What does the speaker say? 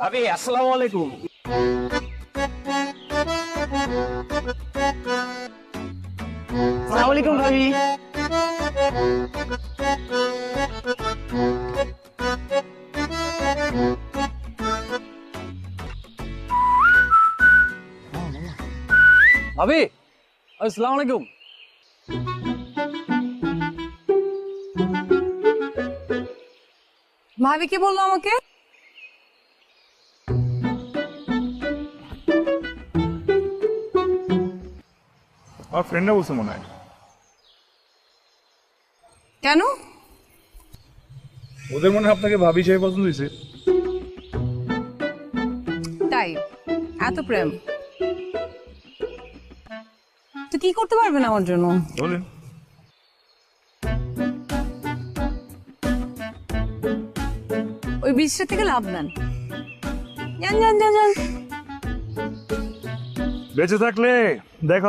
ভাবি আসসালামু আলাইকুম। আসসালামু আলাইকুম ভাবি। ভাবি আসসালামু আলাইকুম। ভাবি কি বললো আমাকে? আমার ফ্রেন্ডরা বলছে মনে হয়। কেন? ওদের মনে হয় আপনাকে ভাবি হিসেবে পছন্দ হয়েছে। তাই এত প্রেম তো কি করতে পারবেন আমার জন্য? বলেন। ওই বীজটা থেকে লাভ নেন। যান যান যান যান। বেঁচে থাকলে দেখা